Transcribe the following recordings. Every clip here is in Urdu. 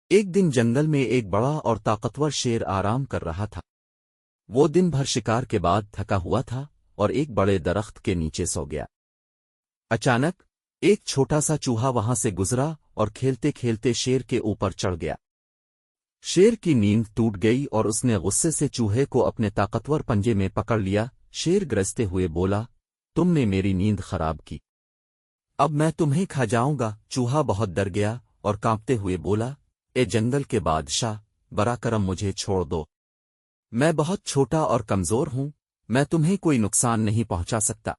ایک دن جنگل میں ایک بڑا اور طاقتور شیر آرام کر رہا تھا۔ وہ دن بھر شکار کے بعد تھکا ہوا تھا اور ایک بڑے درخت کے نیچے سو گیا۔ اچانک ایک چھوٹا سا چوہا وہاں سے گزرا اور کھیلتے کھیلتے شیر کے اوپر چڑھ گیا۔ شیر کی نیند ٹوٹ گئی اور اس نے غصے سے چوہے کو اپنے طاقتور پنجے میں پکڑ لیا۔ شیر گرجتے ہوئے بولا، تم نے میری نیند خراب کی، اب میں تمہیں کھا جاؤں گا۔ چوہا بہت ڈر گیا اور کانپتے ہوئے بولا، اے جنگل کے بادشاہ، برا کرم مجھے چھوڑ دو، میں بہت چھوٹا اور کمزور ہوں، میں تمہیں کوئی نقصان نہیں پہنچا سکتا۔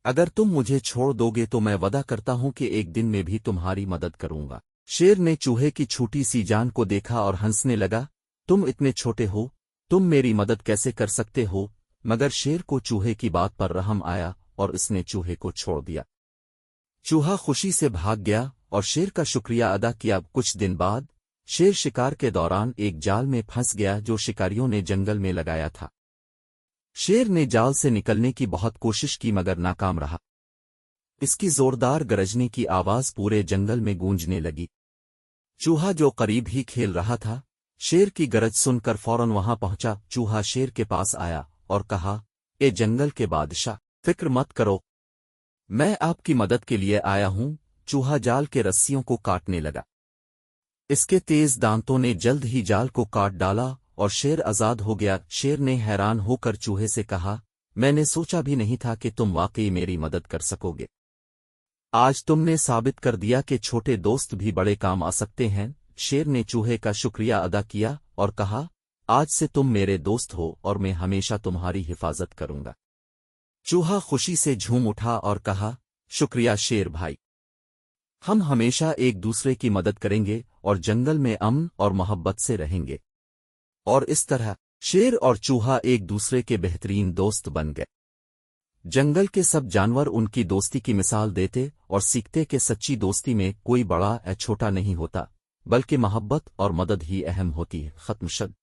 اگر تم مجھے چھوڑ دو گے تو میں وعدہ کرتا ہوں کہ ایک دن میں بھی تمہاری مدد کروں گا۔ شیر نے چوہے کی چھوٹی سی جان کو دیکھا اور ہنسنے لگا، تم اتنے چھوٹے ہو، تم میری مدد کیسے کر سکتے ہو؟ مگر شیر کو چوہے کی بات پر رحم آیا اور اس نے چوہے کو چھوڑ دیا۔ چوہا خوشی سے بھاگ گیا اور شیر کا شکریہ ادا کیا۔ کچھ دن بعد شیر شکار کے دوران ایک جال میں پھنس گیا جو شکاریوں نے جنگل میں لگایا تھا۔ شیر نے جال سے نکلنے کی بہت کوشش کی مگر ناکام رہا۔ اس کی زوردار گرجنے کی آواز پورے جنگل میں گونجنے لگی۔ چوہا جو قریب ہی کھیل رہا تھا، شیر کی گرج سن کر فوراً وہاں پہنچا۔ چوہا شیر کے پاس آیا اور کہا، اے جنگل کے بادشاہ، فکر مت کرو، میں آپ کی مدد کے لیے آیا ہوں۔ چوہا جال کے رسیوں کو کاٹنے لگا۔ اس کے تیز دانتوں نے جلد ہی جال کو کاٹ ڈالا اور شیر آزاد ہو گیا۔ شیر نے حیران ہو کر چوہے سے کہا، میں نے سوچا بھی نہیں تھا کہ تم واقعی میری مدد کر سکو گے۔ آج تم نے ثابت کر دیا کہ چھوٹے دوست بھی بڑے کام آ سکتے ہیں۔ شیر نے چوہے کا شکریہ ادا کیا اور کہا، آج سے تم میرے دوست ہو اور میں ہمیشہ تمہاری حفاظت کروں گا۔ چوہا خوشی سے جھوم اٹھا اور کہا، شکریہ شیر بھائی، ہم ہمیشہ ایک دوسرے کی مدد کریں گے اور جنگل میں امن اور محبت سے رہیں گے۔ اور اس طرح شیر اور چوہا ایک دوسرے کے بہترین دوست بن گئے۔ جنگل کے سب جانور ان کی دوستی کی مثال دیتے اور سیکھتے کہ سچی دوستی میں کوئی بڑا یا چھوٹا نہیں ہوتا، بلکہ محبت اور مدد ہی اہم ہوتی ہے۔ ختم شد۔